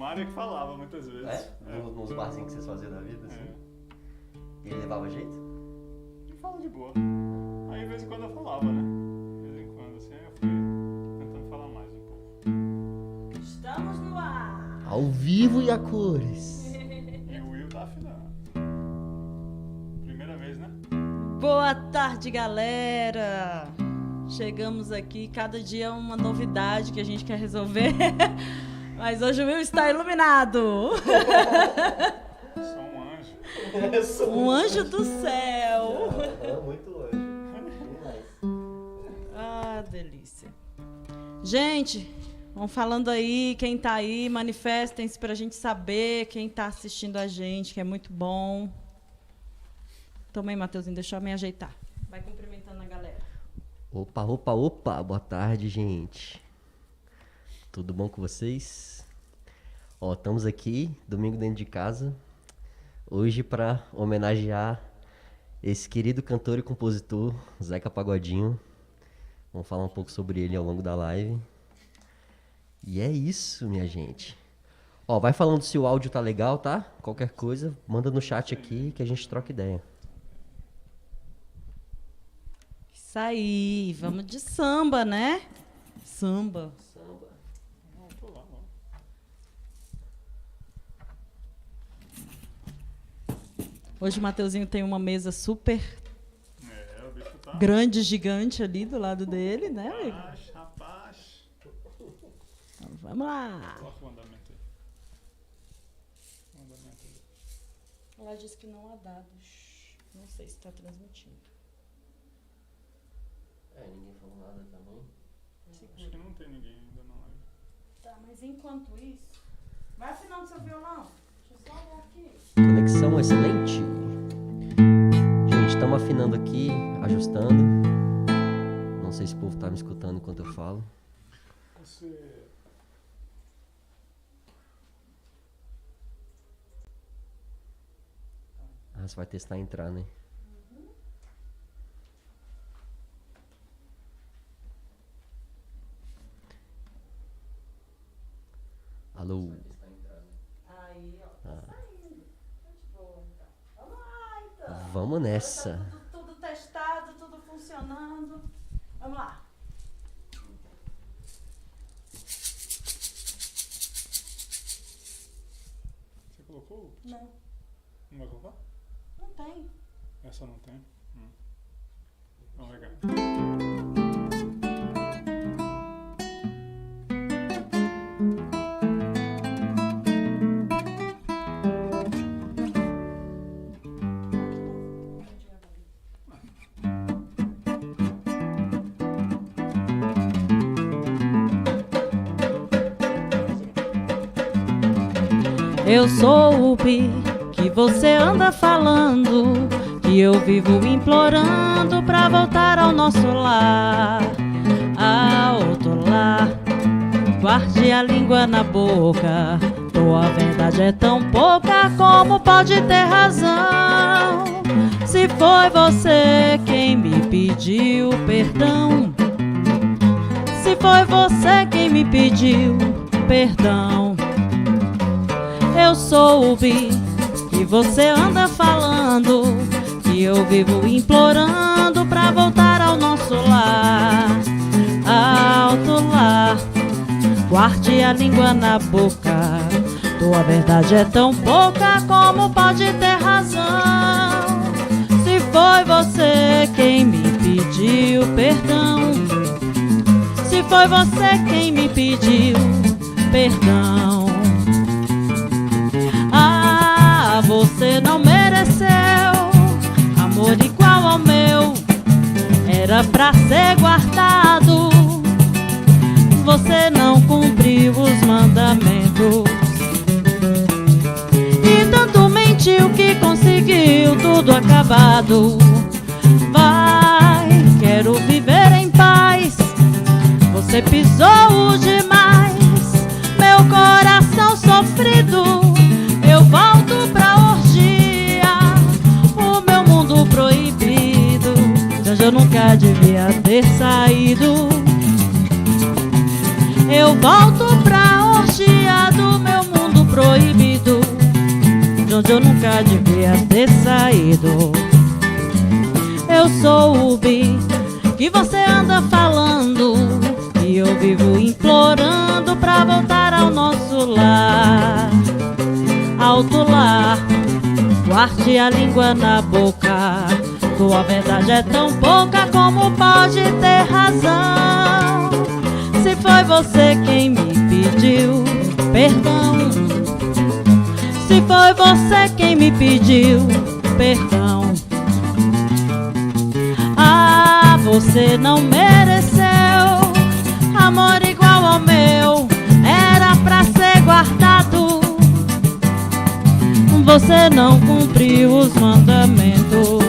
Mário que falava muitas vezes. Nos barzinhos que vocês faziam da vida, assim? E ele levava jeito? Ele fala de boa. Aí, de vez em quando eu falava, né? De vez em quando, assim, aí eu fui tentando falar mais um pouco. Estamos no ar! Ao vivo e a cores. E o Will tá afinando. Primeira vez, né? Boa tarde, galera! Chegamos aqui, cada dia é uma novidade que a gente quer resolver. Mas hoje o Will está iluminado. Sou um anjo. Um anjo do céu. Muito anjo. Ah, delícia. Gente, vão falando aí, quem tá aí, manifestem-se pra gente saber quem tá assistindo a gente, que é muito bom. Toma aí, Matheusinho, deixa eu me ajeitar. Vai cumprimentando a galera. Opa. Boa tarde, gente. Tudo bom com vocês? Ó, estamos aqui, domingo dentro de casa, hoje para homenagear esse querido cantor e compositor, Zeca Pagodinho. Vamos falar um pouco sobre ele ao longo da live. E é isso, minha gente. Ó, vai falando se o áudio tá legal, tá? Qualquer coisa, manda no chat aqui que a gente troca ideia. Isso aí, vamos de samba, né? Samba. Hoje o Matheusinho tem uma mesa super O bicho tá... grande, gigante ali do lado dele, né, amigo? Rapaz. Então, vamos lá. Coloca o andamento aí. Ela disse que não há dados. Não sei se está transmitindo. Ninguém falou nada também. Acho que não tem ninguém ainda na live. Tá, mas enquanto isso, vai afinando seu violão. Deixa eu só olhar aqui. Conexão excelente. Gente, estamos afinando aqui, ajustando. Não sei se o povo tá me escutando enquanto eu falo. Você... Você vai testar entrar, né? Alô? Aí, ó. Tá saindo. Tá de boa, então. Vamos lá, então. Vamos nessa. Tá tudo testado, tudo funcionando. Vamos lá. Você colocou? Não, Não vai colocar? não tem. Essa não tem? Vamos ligar. Eu soube que você anda falando, que eu vivo implorando pra voltar ao nosso lar, ao outro lar. Guarde a língua na boca, tua verdade é tão pouca, como pode ter razão? Se foi você quem me pediu perdão, se foi você quem me pediu perdão. Eu soube que você anda falando, que eu vivo implorando pra voltar ao nosso lar, alto lar. Guarde a língua na boca, tua verdade é tão pouca, como pode ter razão? Se foi você quem me pediu perdão, se foi você quem me pediu perdão. Você não mereceu amor igual ao meu, era pra ser guardado. Você não cumpriu os mandamentos e tanto mentiu que conseguiu tudo acabado. Vai, quero viver em paz. Você pisou demais, meu coração sofrido. Eu volto pra orgia, o meu mundo proibido, de onde eu nunca devia ter saído. Eu volto pra orgia do meu mundo onde eu nunca devia ter saído. Eu sou o bi que você anda falando, e eu vivo implorando pra voltar ao nosso lar. Alto lá, guarde a língua na boca, tua verdade é tão pouca como pode ter razão. Se foi você quem me pediu perdão, se foi você quem me pediu perdão, ah, você não mereceu amor igual ao meu, era pra ser guardado. Você não cumpriu os mandamentos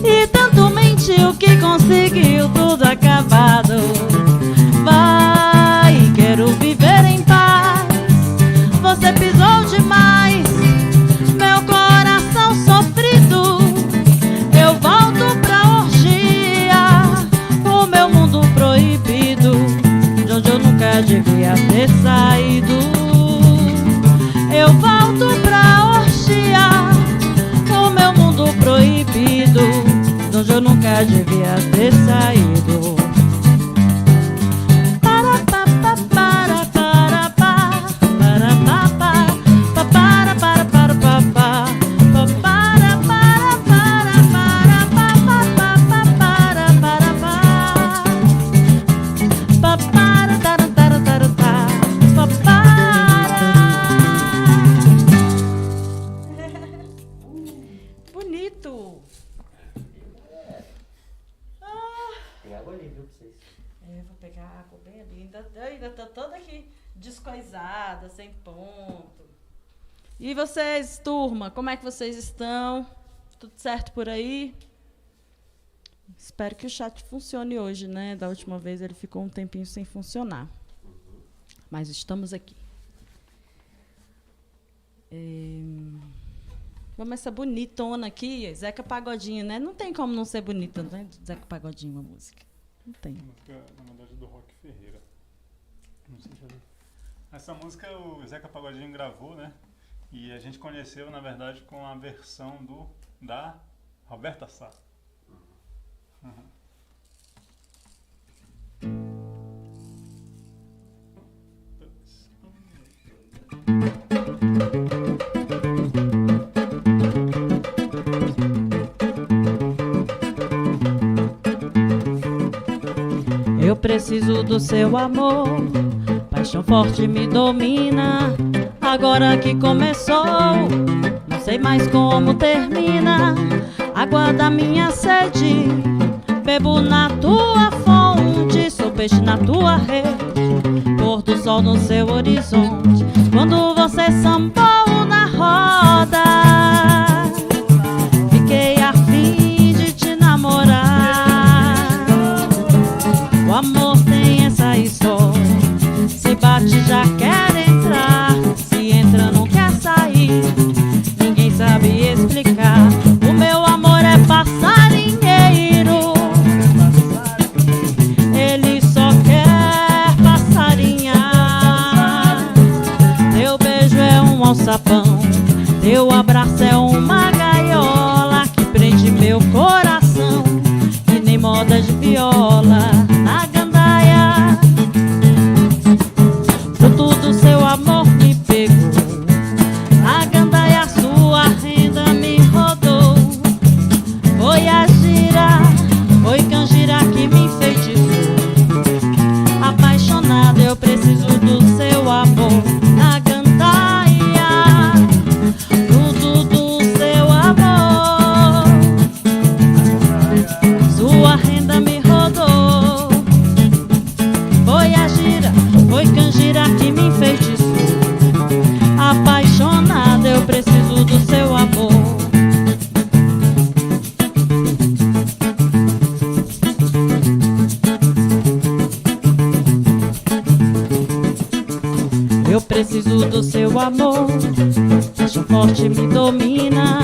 e tanto mentiu que conseguiu tudo acabado. Vai, quero viver em paz, você pisou demais meu coração sofrido. Eu volto pra orgia, o meu mundo proibido, de onde eu nunca devia ter saído. Eu volto pra orgia, o meu mundo proibido, de onde eu nunca devia ter saído. Bonito! Tem água ali, viu, pra vocês? Eu vou pegar a água bem ali. Ainda tá toda aqui descoisada, sem ponto. E vocês, turma, como é que vocês estão? Tudo certo por aí? Espero que o chat funcione hoje, né? Da última vez ele ficou um tempinho sem funcionar. Mas estamos aqui. Vamos essa bonitona aqui, Zeca Pagodinho, né? Não tem como não ser bonita, né? Zeca Pagodinho, uma música. Não tem. Música, na verdade, do Rock Ferreira. Não sei se essa música o Zeca Pagodinho gravou, né? E a gente conheceu, na verdade, com a versão da Roberta Sá. Uhum. Eu preciso do seu amor, paixão forte me domina. Agora que começou, não sei mais como termina. Água da minha sede, bebo na tua fonte, sou peixe na tua rede, pôr do sol no seu horizonte. Quando você sambou na roda, fiquei a fim de te namorar. O amor tem essa história, se bate já quer entrar, se entra não quer sair, ninguém sabe explicar. O meu amor é passarinheiro, ele só quer passarinhar. Teu beijo é um alçapão, teu abraço é uma gaiola que prende meu coração, que nem moda de viola na gandaia. Fruto do seu amor me pegou, na gandaia sua renda me rodou. Foi a gira, foi canjira que me enfeitiçou. Apaixonada eu preciso do seu amor, na gandaia. Fruto do seu amor, sua renda me rodou. Foi a gira, foi canjira que me enfeitiçou. Apaixonada eu preciso do seu amor. Eu preciso do seu amor, paixão forte me domina.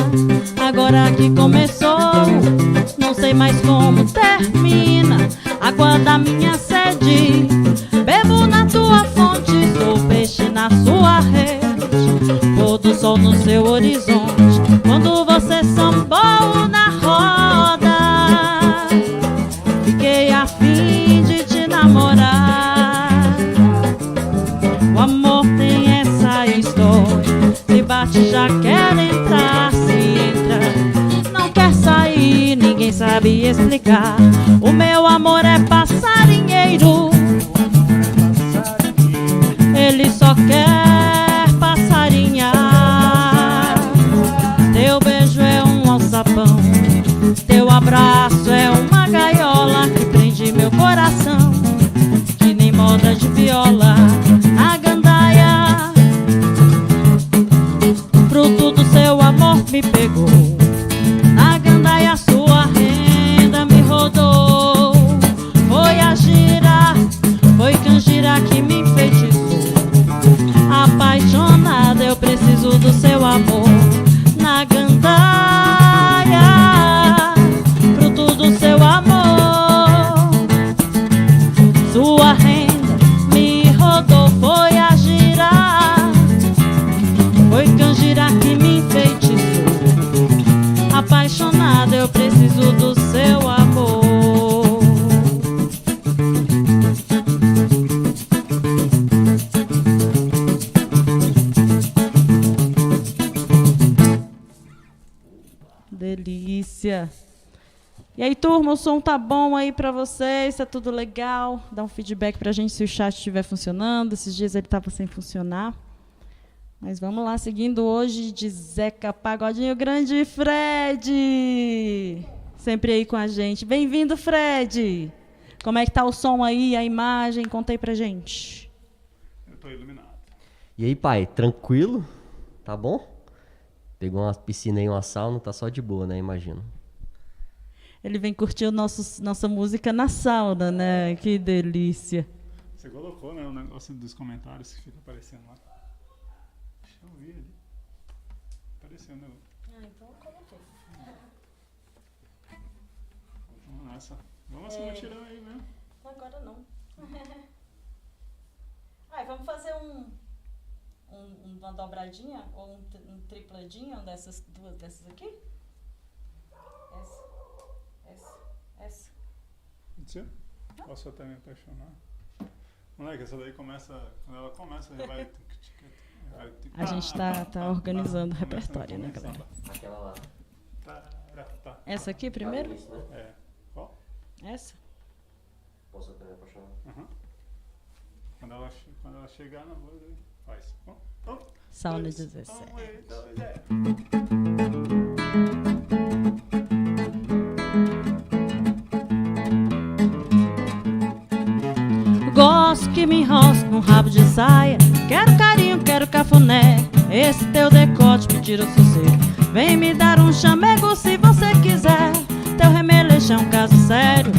Agora que começou, não sei mais como termina. Água da minha sede, bebo na tua fonte, sou peixe na sua rede, pôr do sol sol no seu horizonte. Quando você sambou na roda, fiquei a fim de te namorar. O amor tem essa história, se bate já quer entrar, se entra não quer sair, ninguém sabe explicar. O meu amor é passarinheiro, ele só quer passarinhar. Teu beijo é um alçapão, teu abraço é uma gaiola que prende meu coração, que nem moda de viola. A gandaia, fruto do seu amor me pegou. Na gandaia sua renda me rodou. Foi a gira, foi canjira que me enfeitiçou. Apaixonada eu preciso do seu amor. Na gandaia, fruto do seu amor. Sua renda me rodou. Foi a gira, foi canjira que me enfeitiçou. Apaixonada eu preciso do seu amor. Delícia. E aí, turma, o som tá bom aí pra vocês? Tá tudo legal? Dá um feedback pra gente se o chat estiver funcionando. Esses dias ele tava sem funcionar. Mas vamos lá, seguindo hoje de Zeca Pagodinho, grande Fred! Sempre aí com a gente. Bem-vindo, Fred! Como é que tá o som aí, a imagem? Conta aí pra gente. Eu tô iluminado. E aí, pai, tranquilo? Tá bom? Pegou uma piscina e uma sauna, tá só de boa, né? Imagino. Ele vem curtir nossa música na sauna, né? Que delícia. Você colocou, né, o negócio dos comentários que fica aparecendo lá. Deixa eu ver ali. Apareceu, né? Então eu coloquei. Vamos nessa. Vamos assim, mutirão aí, né? Agora não. Vamos fazer uma dobradinha ou um tripladinho dessas duas dessas aqui? Essa. Pode ser? Posso até me apaixonar. Moleque, essa daí começa. Quando ela começa, já vai. A gente tá organizando o repertório, né, galera? Aquela lá. Tá. Essa aqui primeiro? É. Qual? Essa? Posso até me apaixonar? Uhum. Quando ela chegar na voz, aí faz. Sauna 17. Gosto que me enrosque num rabo de saia. Quero carinho, quero cafuné. Esse teu decote me tira o sossego. Vem me dar um chamego se você quiser. Teu remeleixo é um caso sério.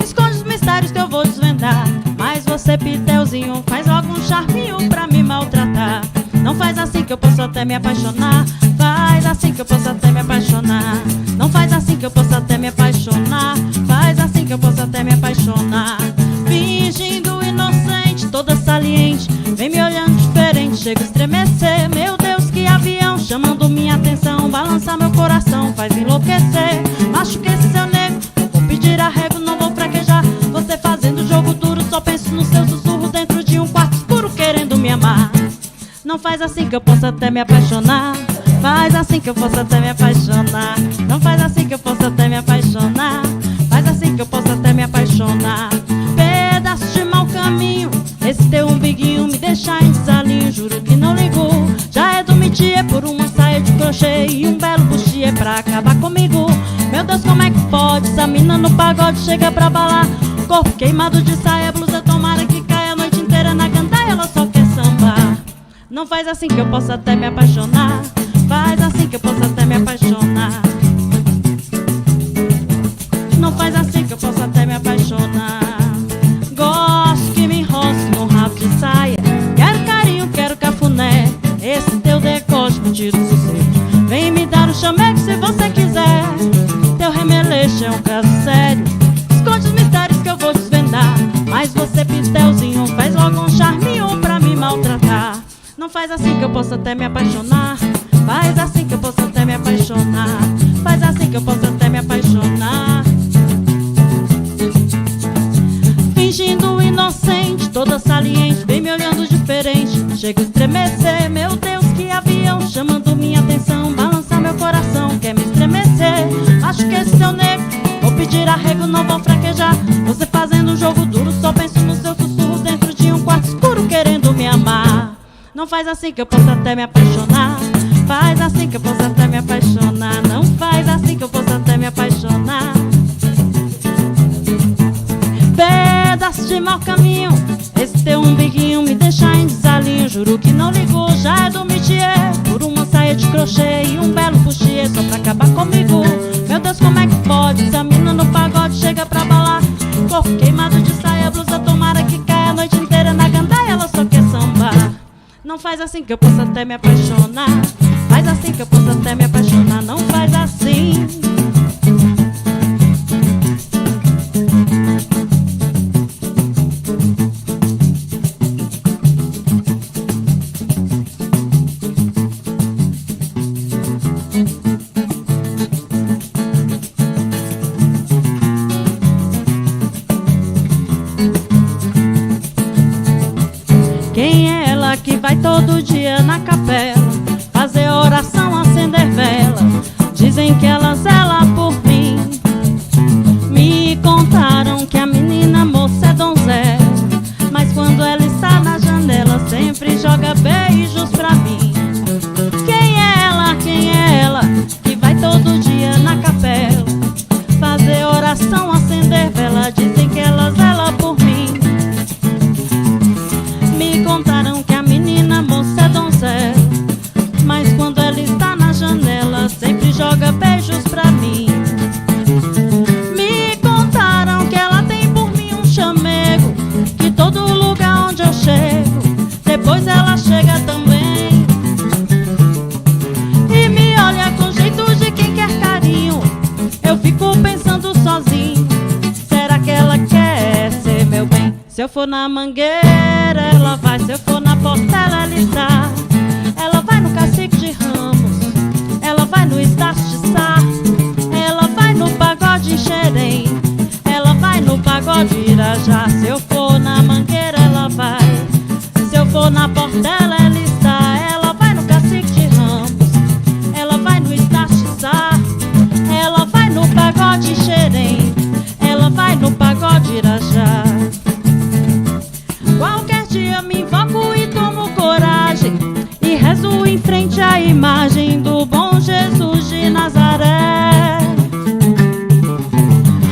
Esconde os mistérios que eu vou desvendar. Mas você, Pitelzinho, faz logo um charminho pra me maltratar. Não faz assim que eu posso até me apaixonar. Faz assim que eu posso até me apaixonar. Não faz assim que eu posso até me apaixonar. Faz assim que eu posso até me apaixonar. Fingindo inocente, toda saliente, vem me olhando diferente, chega a estremecer. Meu Deus, que avião, chamando minha atenção, balança meu coração, faz enlouquecer. Acho que esse seu nego, vou pedir arrego, não vou fraquejar. Você fazendo jogo duro, só penso no seu sussurro dentro de um quarto escuro, querendo me amar. Não faz assim que eu possa até me apaixonar. Faz assim que eu possa até me apaixonar. Não faz assim que eu possa até me apaixonar. Faz assim que eu possa até me apaixonar. Pedaço de mau caminho, esse teu umbiguinho me deixa em desalinho. Juro que não ligo, já é do métier por uma saia de crochê e um belo bustier pra acabar comigo. Meu Deus, como é que pode? Essa mina no pagode chega pra balar. Corpo queimado de saia, blusa tomara que caia a noite inteira na gandaia, ela só quer sambar. Não faz assim que eu possa até me apaixonar. Faz assim que eu possa até me apaixonar. Não faz assim que eu possa até me apaixonar. Gosto que me enrosque num rabo de saia. Quero carinho, quero cafuné. Esse teu decote me tira o sossego. Vem me dar um chamego se você quiser. Teu remeleixo é um caso sério. Esconde os mistérios que eu vou desvendar. Mas você, Pitelzinho, faz logo um charminho pra me maltratar. Não faz assim que eu possa até me apaixonar. Faz assim que eu possa até me apaixonar. Faz assim que eu possa até me apaixonar. Fingindo inocente, toda saliente, vem me olhando diferente. Chega a estremecer, meu Deus, que avião, chamando minha atenção, balançar meu coração, quer me estremecer. Acho que esse seu nego, vou pedir arrego, não vou fraquejar. Você fazendo um jogo duro, só penso no seu sussurro dentro de um quarto escuro, querendo me amar. Não faz assim que eu possa até me apaixonar. Faz assim que eu possa até me apaixonar. Não faz assim que eu possa até me apaixonar. Pedaço de mau caminho, esse teu umbiguinho me deixa em desalinho. Juro que não ligou, já é do métier, por uma saia de crochê e um belo bustier só pra acabar comigo. Meu Deus, como é que pode? Se a mina no pagode chega pra balar, corpo queimado de saia, blusa, tomara que caia a noite inteira na gandaia, ela só quer sambar. Não faz assim que eu possa até me apaixonar. Faz assim que eu possa até me apaixonar. Não faz assim. Quem é ela que vai todo dia na capela fazer oração, acender vela? Dizem que ela zela por mim. Me contaram que a menina moça é donzela, mas quando ela está na janela sempre joga beijos pra mim. Quem é ela? Quem é ela que vai todo dia na capela fazer oração, acender vela? Dizem que ela zela por mim. Me contaram que a menina moça é donzela, mas quando ela está na janela sempre joga beijos pra mim. Me contaram que ela tem por mim um chamego, que todo lugar onde eu chego, depois ela chega também. E me olha com jeito de quem quer carinho, eu fico pensando sozinho, será que ela quer ser meu bem? Se eu for na Mangueira, ela vai. Se eu for na Portela, ela está. Ela vai no Cacique de Ramos, ela vai no Estácio de Sá, ela vai no Pagode em Xerém, ela vai no Pagode Irajá. Se eu for na Mangueira, ela vai. Se eu for na Portela, ela está. Ela vai no Cacique de Ramos, ela vai no Estácio de Sá, ela vai no Pagode em Xerém, ela vai no Pagode Irajá. Qualquer dia me invoco e tomo coragem e rezo em frente à imagem do bom Jesus de Nazaré.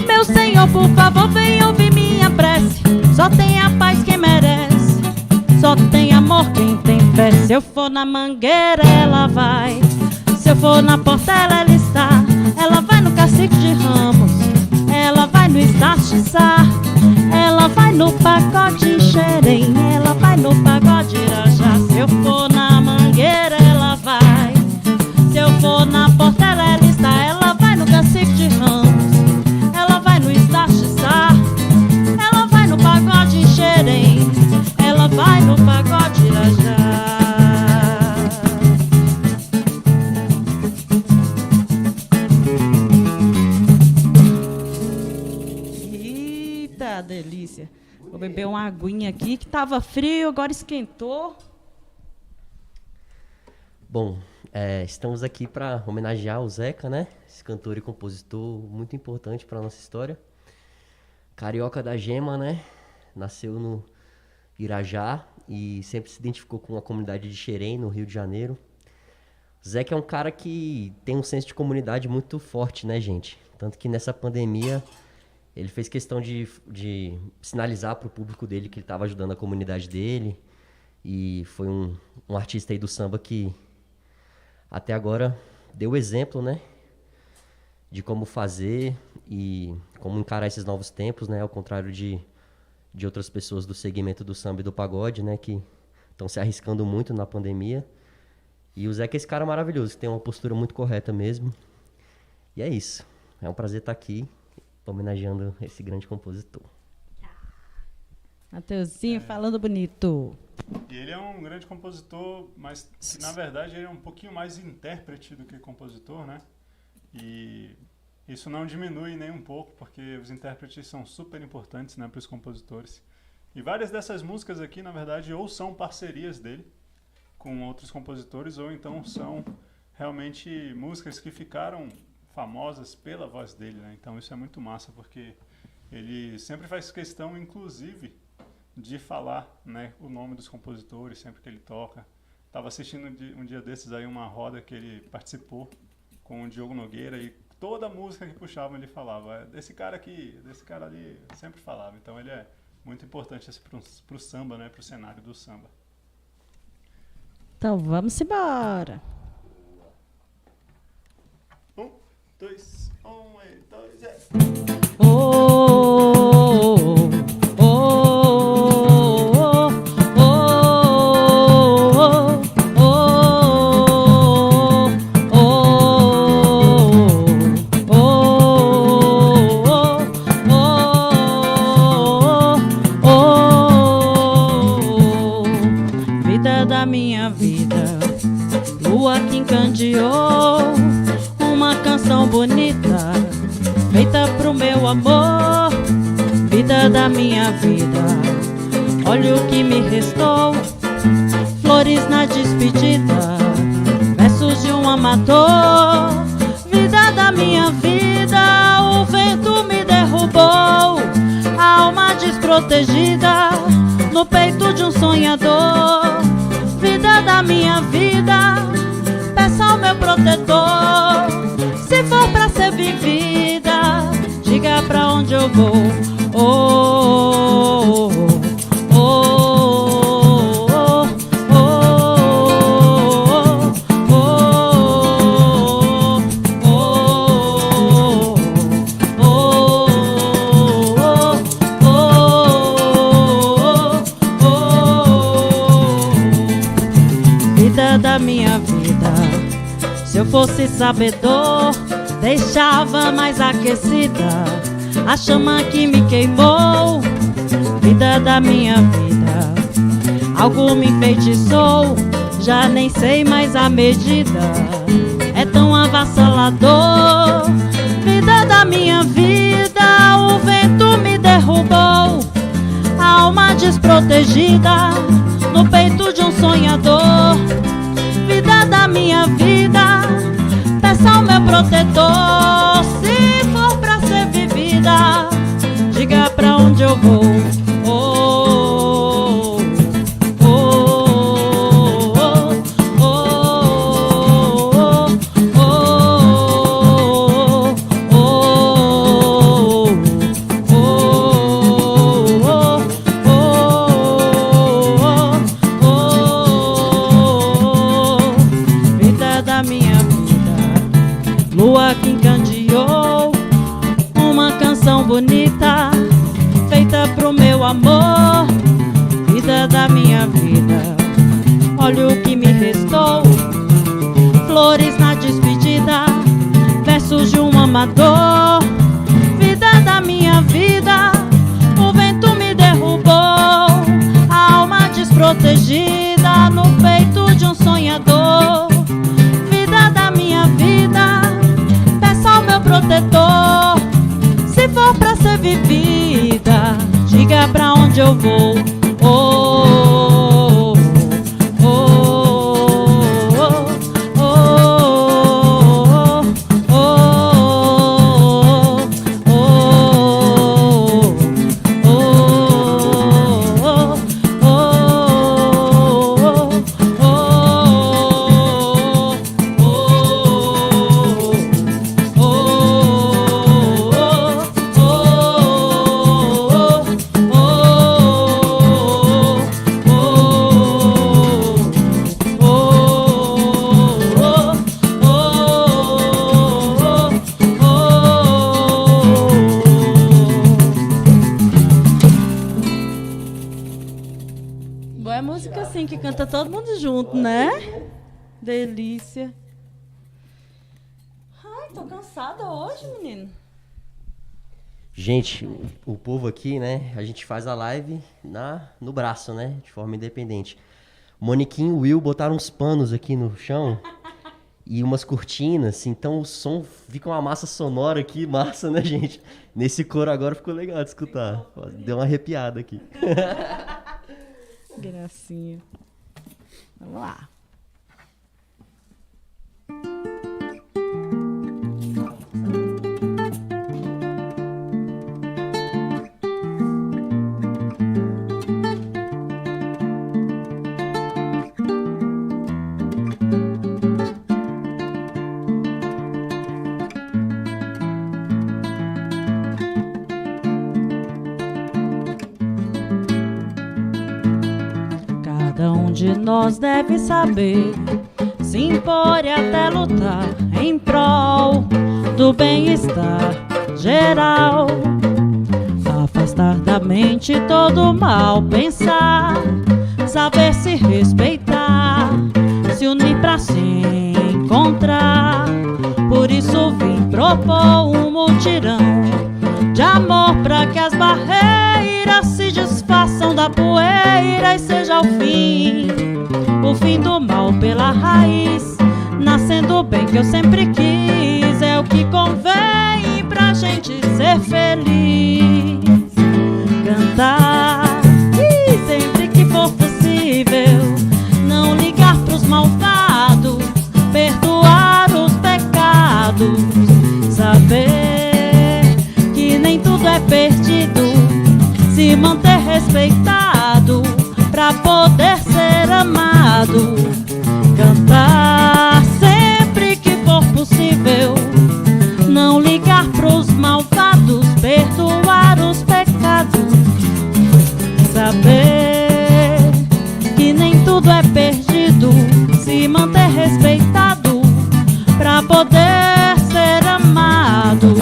Meu Senhor, por favor, vem ouvir minha prece. Só tem a paz quem merece, só tem amor quem tem fé. Se eu for na Mangueira, ela vai. Se eu for na Portela, ela está. Ela vai no Cacique de Ramos, ela vai no Estácio de Sá, ela vai no Pagode em Xerém, ela vai no Pagode Irajá. Se eu for na Mangueira, ela vai. Se eu for na Portela, ela está. Ela vai no Cacique de Ramos, ela vai no Estácio de Sá, ela vai no Pagode em Xerém, ela vai no Pagode Irajá. Eita, delícia. Vou beber uma aguinha aqui que tava frio, agora esquentou. Bom, estamos aqui para homenagear o Zeca, né? Esse cantor e compositor muito importante para nossa história. Carioca da Gema, né? Nasceu no Irajá e sempre se identificou com a comunidade de Xerém, no Rio de Janeiro. Zeca é um cara que tem um senso de comunidade muito forte, né, gente? Tanto que nessa pandemia ele fez questão de sinalizar para o público dele que ele estava ajudando a comunidade dele. E foi um artista aí do samba que até agora deu exemplo, né? De como fazer e como encarar esses novos tempos, né? Ao contrário de outras pessoas do segmento do samba e do pagode, né? Que estão se arriscando muito na pandemia. E o Zeca é esse cara maravilhoso, que tem uma postura muito correta mesmo. E é isso. É um prazer estar aqui homenageando esse grande compositor. Mateuzinho falando bonito. E ele é um grande compositor, mas que, na verdade ele é um pouquinho mais intérprete do que compositor, né? E isso não diminui nem um pouco, porque os intérpretes são super importantes, né, para os compositores. E várias dessas músicas aqui, na verdade, ou são parcerias dele com outros compositores, ou então são realmente músicas que ficaram famosas pela voz dele, né? Então isso é muito massa, porque ele sempre faz questão, inclusive, de falar, né, o nome dos compositores sempre que ele toca. Estava assistindo um dia desses aí uma roda que ele participou com o Diogo Nogueira e toda música que puxavam ele falava, desse cara aqui, desse cara ali, sempre falava. Então ele é muito importante pro samba, né, pro cenário do samba. Então vamos embora. 1, 2, 2, é. Vida da minha vida, lua que encandeou uma canção bonita feita pro meu amor. Vida da minha vida, olha o que me restou, flores na despedida, versos de um amador. Vida da minha vida, o vento me derrubou, a alma desprotegida no peito de um sonhador. Vida da minha vida, peça ao meu protetor, se for pra ser vivida, diga pra onde eu vou. Oh, oh, oh, oh, oh, Vida da minha vida, se eu fosse sabedor, deixava mais aquecida a chama que me queimou. Vida da minha vida, algo me enfeitiçou, já nem sei mais a medida, é tão avassalador. Vida da minha vida, o vento me derrubou, a alma desprotegida no peito de um sonhador. Vida da minha vida, peça ao meu protetor, se for pra ser vivida, diga pra onde eu vou. Oh, oh, oh, oh, oh, Vida da minha vida, lua que encandeou uma canção bonita feita pro meu amor. Vida da minha vida, olha o que me restou, flores na despedida, versos de um amador. Vida da minha vida, o vento me derrubou, a alma desprotegida no peito de um sonhador. Vida da minha vida, peça ao meu protetor, se for pra ser vivida, diga pra onde eu vou. Oh, oh, oh, oh, oh, Boa música assim que canta todo mundo junto, né? Delícia. Ai, tô cansada hoje, menino. Gente, o povo aqui, né? A gente faz a live no braço, né? De forma independente. O Moniquinho e o Will botaram uns panos aqui no chão e umas cortinas, então o som fica uma massa sonora aqui, massa, né, gente? Nesse coro agora ficou legal de escutar. Deu uma arrepiada aqui. Gracinha. Vamos lá. Cada um de nós deve saber se impor e até lutar em prol do bem-estar geral. Afastar da mente todo mal, pensar, saber se respeitar, se unir pra se encontrar. Por isso vim propor um mutirão de amor pra que as barreiras se desfaçam da poeira e seja o fim do mal pela raiz, nascendo o bem que eu sempre quis. É o que convém pra gente ser feliz. Cantar e sempre que for possível não ligar pros malvados, perdoar os pecados, saber que nem tudo é perdido, se manter respeitado pra poder ser amado. Cantar sempre que for possível não ligar pros malvados, perdoar os pecados, saber que nem tudo é perdido, se manter respeitado pra poder ser amado.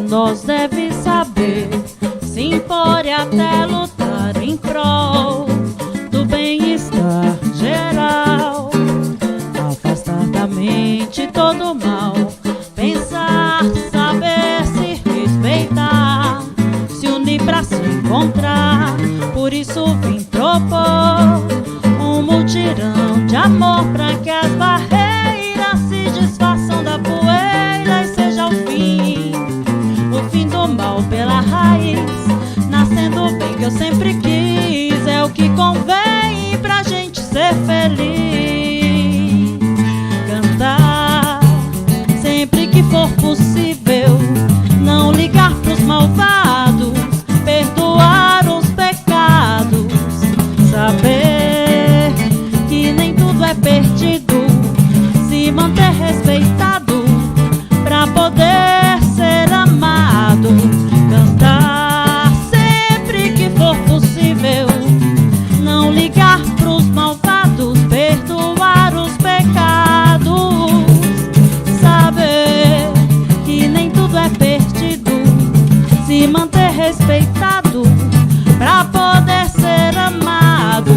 Nós deve saber se impor e até lutar em prol do bem-estar geral. Afastar da mente todo mal, pensar, saber se respeitar, se unir pra se encontrar. Por isso vim propor um mutirão de amor pra que as barreiras se desfaçam da poeira e seja o fim do mal pela raiz, nascendo o bem que eu sempre quis. É o que convém pra gente ser feliz. Cantar sempre que for possível não ligar pros malvados, perdoar os pecados, saber que nem tudo é perdido, se manter respeitado pra poder ser amado. Cantar sempre que for possível não ligar pros malvados, perdoar os pecados, saber que nem tudo é perdido, se manter respeitado pra poder ser amado.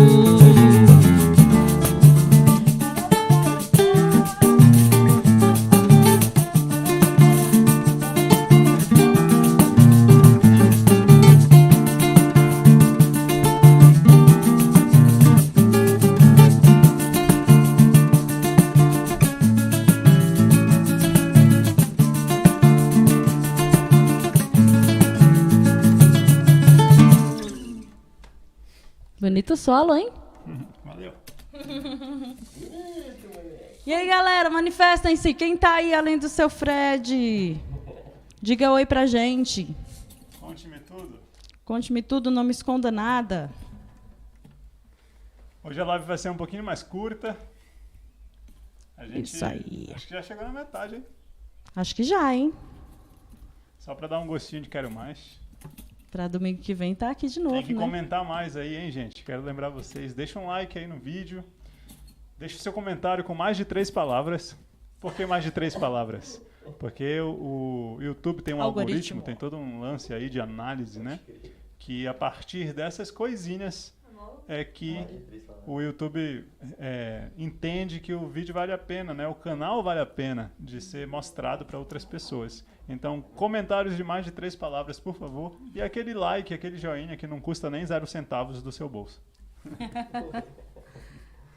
Bonito solo, hein? Valeu. E aí, galera, manifestem-se. Quem tá aí além do seu Fred? Diga oi pra gente. Conte-me tudo. Conte-me tudo, não me esconda nada. Hoje a live vai ser um pouquinho mais curta. A gente, Isso aí. Acho que já chegou na metade, hein? Acho que já, hein? Só pra dar um gostinho de quero mais. Pra domingo que vem tá aqui de novo, Tem que né? comentar mais aí, hein, gente? Quero lembrar vocês, deixa um like aí no vídeo. Deixe seu comentário com mais de 3 palavras. Por que mais de 3 palavras? Porque o YouTube tem um algoritmo, tem todo um lance aí de análise, né? Que a partir dessas coisinhas é que o YouTube entende que o vídeo vale a pena, né? O canal vale a pena de ser mostrado para outras pessoas. Então, comentários de mais de 3 palavras, por favor. E aquele like, aquele joinha que não custa nem 0 centavos do seu bolso.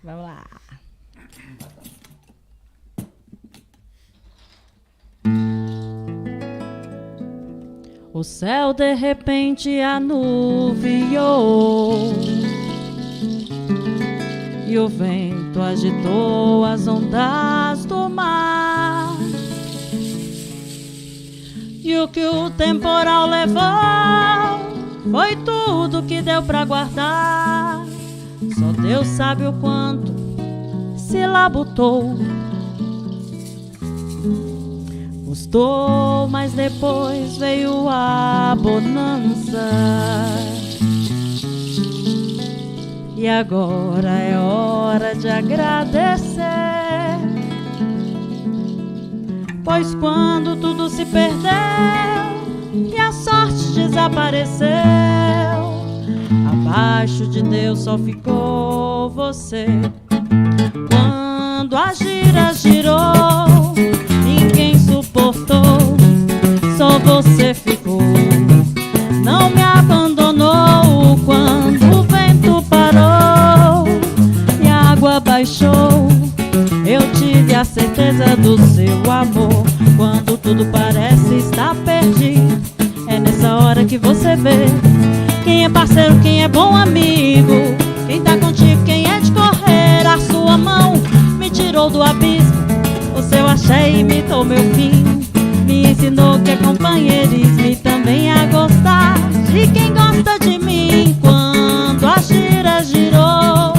Vamos lá. O céu de repente anuviou e o vento agitou as ondas do mar. E o que o temporal levou foi tudo que deu pra guardar. Só Deus sabe o quanto se labutou. Custou, mas depois veio a bonança. E agora é hora de agradecer, pois quando tudo se perdeu e a sorte desapareceu, abaixo de Deus só ficou você. Quando a gira girou, ninguém suportou, só você ficou. Não me abandonou quando o vento parou e a água baixou. Eu tive a certeza do seu amor. Quando tudo parece estar perdido, é nessa hora que você vê quem é parceiro, quem é bom amigo, quem tá contigo, quem é de correr. A sua mão me tirou do abismo, o seu axé imitou meu fim. Me ensinou que é companheirismo e também a gostar de quem gosta de mim. Quando a gira girou,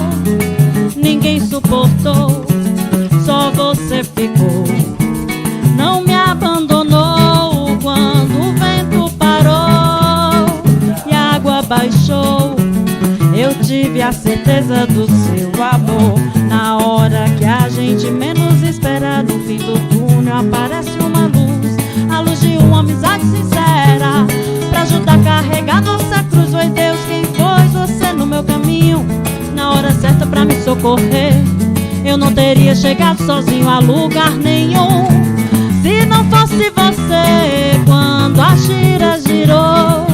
ninguém suportou, só você ficou. Não me abandonou quando o vento parou e a água baixou. Eu tive a certeza do seu amor. Na hora que a gente menos espera, no fim do túnel aparece uma luz, a luz de uma amizade sincera, pra ajudar a carregar nossa cruz. Oi Deus, quem pôs você no meu caminho, na hora certa pra me socorrer. Eu não teria chegado sozinho a lugar nenhum se não fosse você. Quando a gira girou,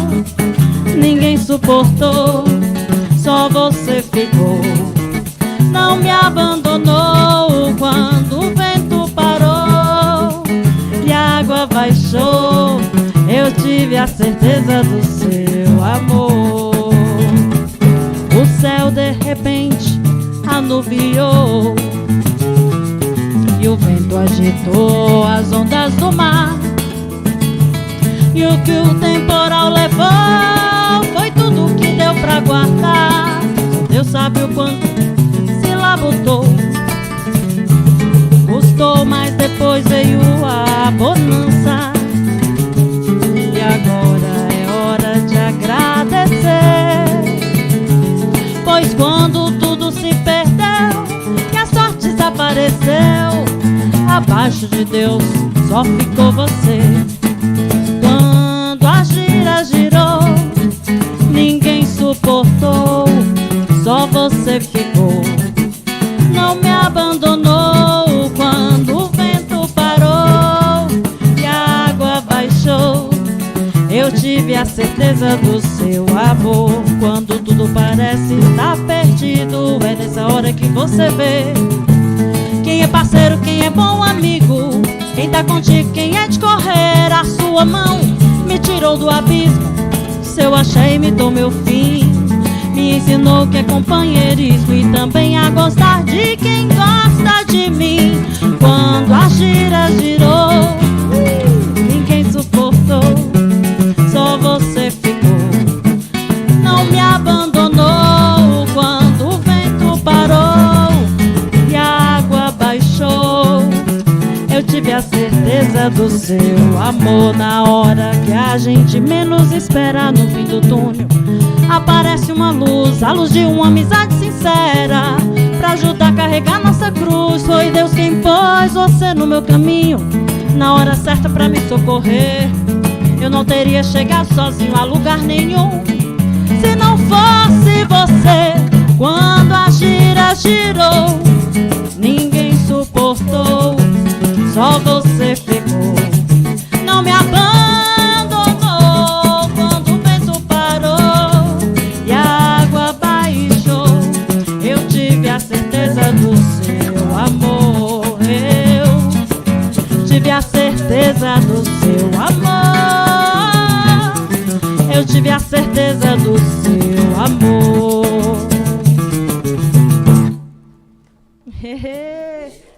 ninguém suportou, só você ficou. Não me abandonou quando o vento parou e a água baixou. Eu tive a certeza do seu amor. O céu de repente anuviou e o vento agitou as ondas do mar. E o que o temporal levou foi tudo que deu pra guardar. Só Deus sabe o quanto se labutou. Custou, mas depois veio a bonança. E agora é hora de agradecer, pois quando tudo se perdeu e a sorte desapareceu, abaixo de Deus só ficou você. Quando a gira girou, ninguém suportou, só você ficou. Não me abandonou quando o vento parou e a água baixou. Eu tive a certeza do seu amor. Quando tudo parece estar perdido, é nessa hora que você vê quem é parceiro, quem é bom amigo, quem tá contigo, quem é de correr. A sua mão me tirou do abismo, seu axé imitou meu fim. Me ensinou que é companheirismo e também a gostar de quem gosta de mim. Quando a gira girou, ninguém suportou, só você ficou. Não me abandonou quando o vento parou e a água baixou. Eu tive a certeza certeza do seu amor. Na hora que a gente menos espera, no fim do túnel aparece uma luz, a luz de uma amizade sincera, pra ajudar a carregar nossa cruz. Foi Deus quem pôs você no meu caminho, na hora certa pra me socorrer. Eu não teria chegado sozinho a lugar nenhum se não fosse você. Quando a gira girou, ninguém suportou, só você ficou. Não me abandonou quando o vento parou e a água baixou. Eu tive a certeza do seu amor. Eu tive a certeza do seu amor. Eu tive a certeza do seu amor.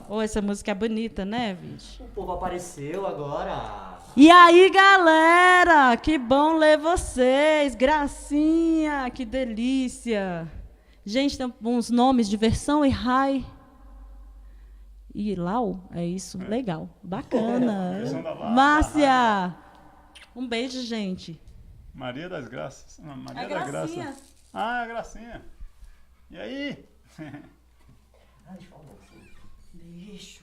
Oh, essa música é bonita, né, bicho? O povo apareceu agora. E aí, galera, que bom ler vocês. Gracinha, que delícia. Gente, tem uns nomes de Versão e Rai. E Lau, é isso? Legal, bacana. Márcia, um beijo, gente. Maria das Graças. Não, Maria A da Gracinha. Graça. Ah, a Gracinha. E aí? Bicho.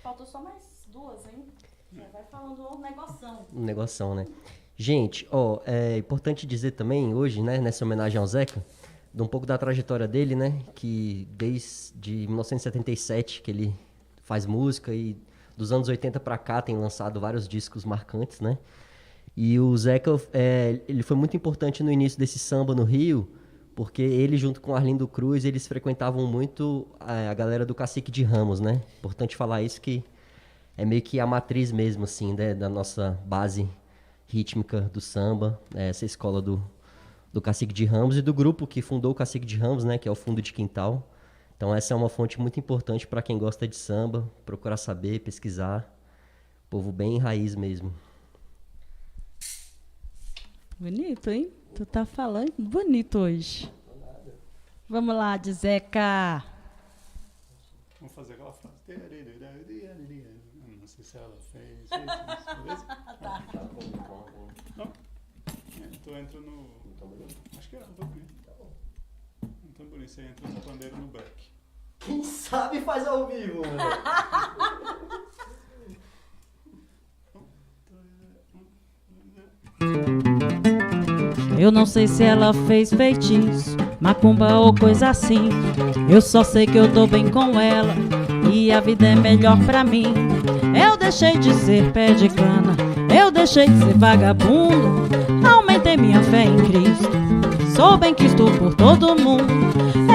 Faltou só mais duas, hein? Já vai falando um negoção. Um negoção, né? Gente, ó, é importante dizer também hoje, né, nessa homenagem ao Zeca, de um pouco da trajetória dele, né, que desde 1977 que ele faz música e dos anos 80 pra cá tem lançado vários discos marcantes, né? E o Zeca, ele foi muito importante no início desse samba no Rio, porque ele junto com Arlindo Cruz, eles frequentavam muito a galera do Cacique de Ramos, né? Importante falar isso, que é meio que a matriz mesmo, assim, né, da nossa base rítmica do samba, essa escola do Cacique de Ramos e do grupo que fundou o Cacique de Ramos, né, que é o Fundo de Quintal. Então essa é uma fonte muito importante para quem gosta de samba, procurar saber, pesquisar. Povo bem raiz mesmo. Bonito, hein? Tu tá falando bonito hoje. Vamos lá, de Zeca. Vamos fazer aquela frase. Não sei se ela fez. Beleza? Tá. Não. Tu entra no. Acho que era um tamborim. Um tamborim, você entra no pandeiro no back. Quem sabe faz ao vivo, mano. Eu não sei se ela fez feitiço, macumba ou coisa assim. Eu só sei que eu tô bem com ela e a vida é melhor pra mim. Eu deixei de ser pé de cana, eu deixei de ser vagabundo, aumentei minha fé em Cristo, sou bem quisto por todo mundo.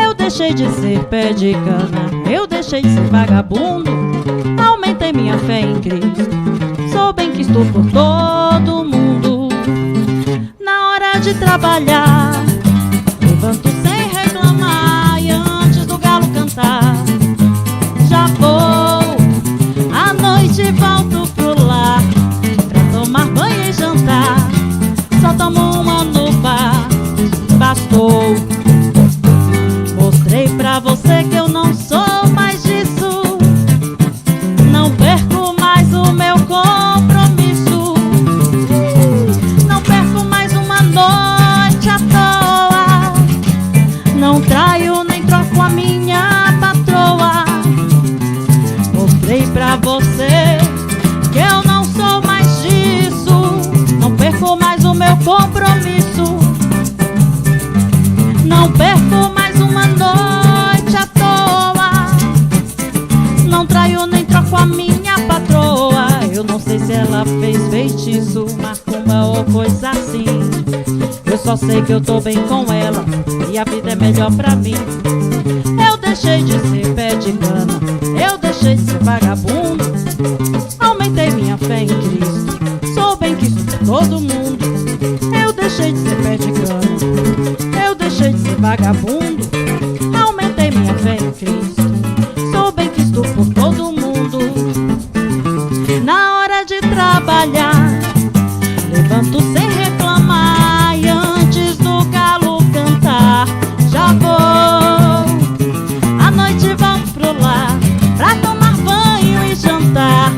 Eu deixei de ser pé de cana, eu deixei de ser vagabundo, aumentei minha fé em Cristo, sou bem quisto por todo mundo. Na hora de trabalhar, levanto sem reclamar e antes do galo cantar, já vou, à noite volto pro lar pra tomar banho e jantar. Só tomo uma no bar, bastou. Mostrei pra você que eu não sou mais disso, não perco mais o meu compromisso, não perco mais uma noite à toa, não traio nem troco a minha patroa. Mostrei pra você que eu não sou mais disso, não perco mais o meu compromisso, não perco mais uma noite à toa, não traio nem troco a minha patroa. Eu não sei se ela fez feitiço, macumba ou coisa assim. Eu só sei que eu tô bem com ela e a vida é melhor pra mim. Eu deixei de ser pé de cana, eu deixei de ser vagabundo, aumentei minha fé em Cristo, sou bem quisto por todo mundo. Eu deixei de ser pé de cana, eu deixei de ser vagabundo, aumentei minha fé em Cristo, sou bem quisto por todo mundo. Na hora de trabalhar, levanto sem reclamar e antes do galo cantar, já vou, à noite vamos pro lar pra tomar banho e jantar.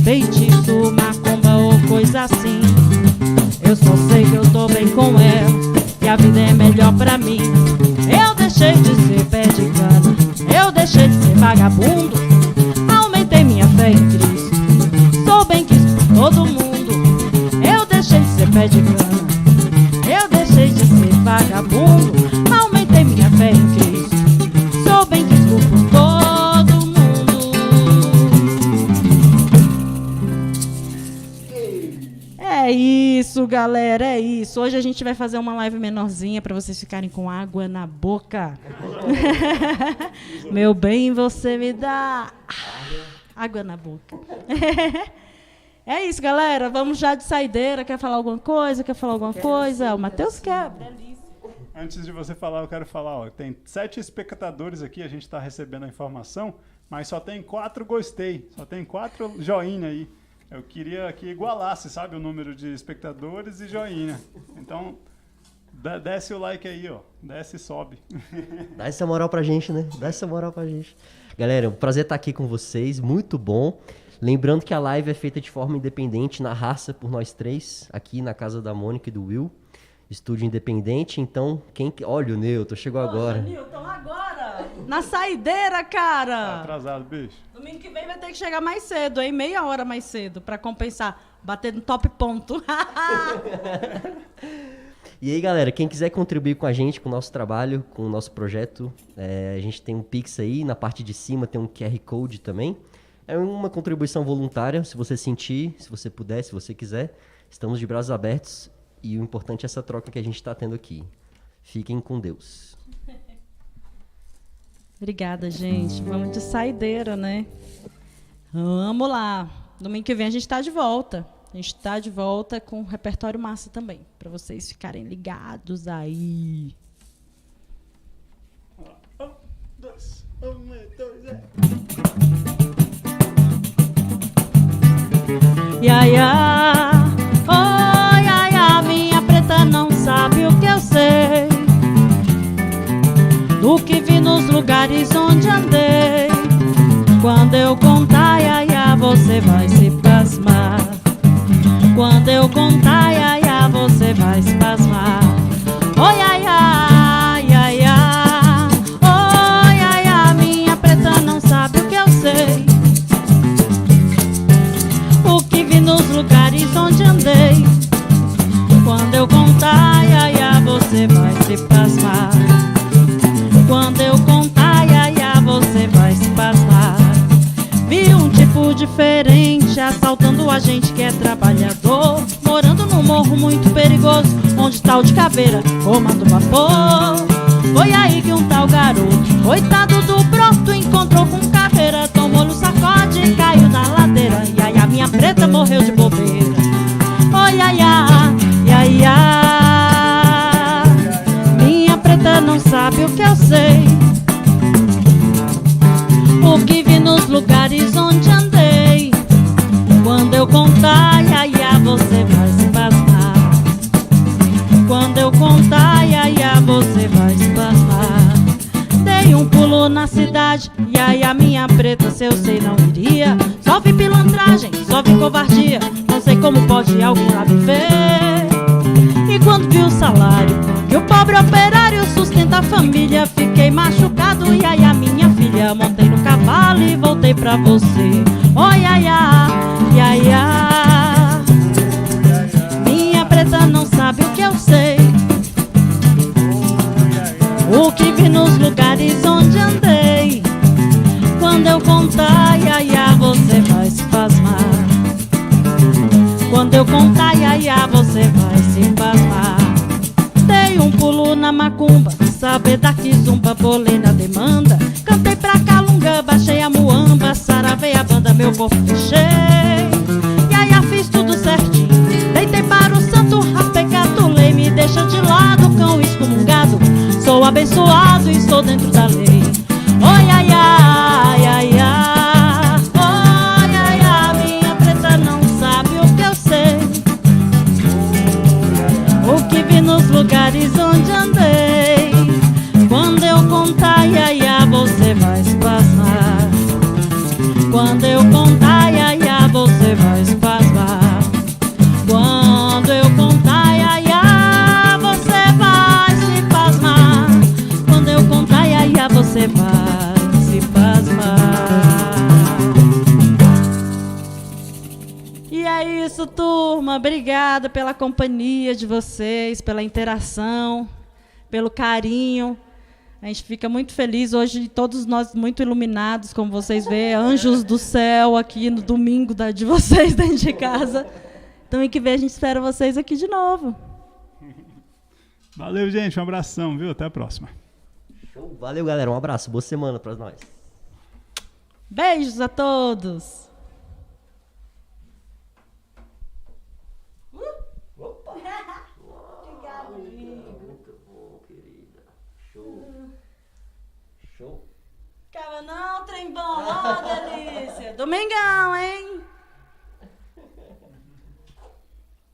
feitiço, macumba ou coisa assim. Eu só sei que eu tô bem com ela, que a vida é melhor pra mim. Eu deixei de ser pé de cana, eu deixei de ser vagabundo, aumentei minha fé em Cristo, sou bem quisto por todo mundo. Eu deixei de ser pé de cana, eu deixei de ser vagabundo, aumentei minha fé em Cristo, sou bem quisto por todo mundo. É isso, galera, é isso. Hoje a gente vai fazer uma live menorzinha para vocês ficarem com água na boca. Meu bem, você me dá água na boca. É isso, galera. Vamos já de saideira. Quer falar alguma coisa? Quer falar alguma coisa? O Matheus quer. Antes de você falar, eu quero falar, ó, tem 7 espectadores aqui, a gente está recebendo a informação, mas só tem 4 gostei, só tem 4 joinha aí. Eu queria que igualasse, sabe, o número de espectadores e joinha. Então, desce o like aí, ó. Desce e sobe. Dá essa moral pra gente, né? Dá essa moral pra gente. Galera, é um prazer estar aqui com vocês, muito bom. Lembrando que a live é feita de forma independente, na raça por nós 3, aqui na casa da Mônica e do Will. Estúdio independente, então quem... Olha o Newton, chegou agora. Newton, agora! Na saideira, cara! Tá atrasado, bicho. Domingo que vem vai ter que chegar mais cedo, hein? Meia hora mais cedo, pra compensar. Bater no top ponto. E aí, galera, quem quiser contribuir com a gente, com o nosso trabalho, com o nosso projeto, a gente tem um Pix aí, na parte de cima tem um QR Code também. É uma contribuição voluntária, se você sentir, se você puder, se você quiser. Estamos de braços abertos. E o importante é essa troca que a gente está tendo aqui. Fiquem com Deus. Obrigada, gente. Vamos de saideira, né? Vamos lá. Domingo que vem a gente está de volta. A gente está de volta com um repertório massa também. Para vocês ficarem ligados aí. 1, 2, 2, é. Iaia, oh iaia, minha preta não sabe o que eu sei, do que vi nos lugares onde andei. Quando eu contar, iaia, você vai se pasmar. Quando eu contar, iaia, você vai se pasmar. Oh iaia, iaia, oh iaia, minha preta não sabe o que eu sei, o que vi nos lugares onde andei. Quando eu contar, iaia, você vai se pasmar. Quando eu contar, iaia, você vai se pasmar. Vi um tipo diferente assaltando a gente que é trabalhador, morando num morro muito perigoso, onde tal de caveira comanda o vapor. Foi aí que um tal garoto, coitado do broto, encontrou com caveira, tomou no sacode e caiu na ladeira. Iaia, minha preta morreu de bobeira. Oh iaia, iaia, minha preta não sabe o que eu sei, o que vi nos lugares onde andei. Quando eu contar, iaia, você vai se pasmar. Quando eu contar, iaia, você vai se pasmar. Dei um pulo na cidade, iaia, minha preta, se eu sei não iria. Só vi pilantragem, só vi covardia, não sei como pode alguém lá viver. E quando vi o salário que o pobre operário sustenta a família, fiquei machucado, iaia, minha filha. Montei no cavalo e voltei pra você. Oh iaia, iaia, minha preta não sabe o que eu sei, o que vi nos lugares onde andei. Quando eu contar, iaia, você vai se pasmar. Quando eu contar, iaia, você vai se pasmar. Dei um pulo na macumba, saber da quizumba, bolei na demanda. Cantei pra calunga, baixei a muamba, saravei a banda, meu corpo fechei. Iaia, fiz tudo certinho, deitei para o santo, rapei, catulei. Me deixa de lado, cão excomungado, sou abençoado e estou dentro da lei. Oh iaia, iaia, oh iaia, minha preta não sabe o que eu sei, o que vi nos lugares onde andei. Quando eu contar, iaia, você vai se pasmar. Quando eu contar, iaia, você vai E é isso, turma. Obrigada pela companhia de vocês, pela interação, pelo carinho. A gente fica muito feliz hoje, todos nós muito iluminados, como vocês veem, anjos do céu aqui no domingo de vocês dentro de casa. Então, em que vez a gente espera vocês aqui de novo. Valeu, gente. Um abração, viu? Até a próxima. Show. Valeu, galera. Um abraço. Boa semana pra nós. Beijos a todos. Opa! Obrigada, Muito bom, querida. Show. Show. Ficava não, trem bom, ó, delícia. Domingão, hein?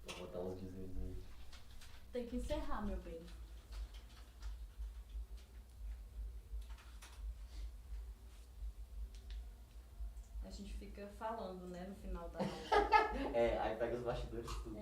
Vou botar uns dizeres aí. Tem que encerrar, meu bem. A gente fica falando, né, no final da aula. Aí pega os bastidores tudo.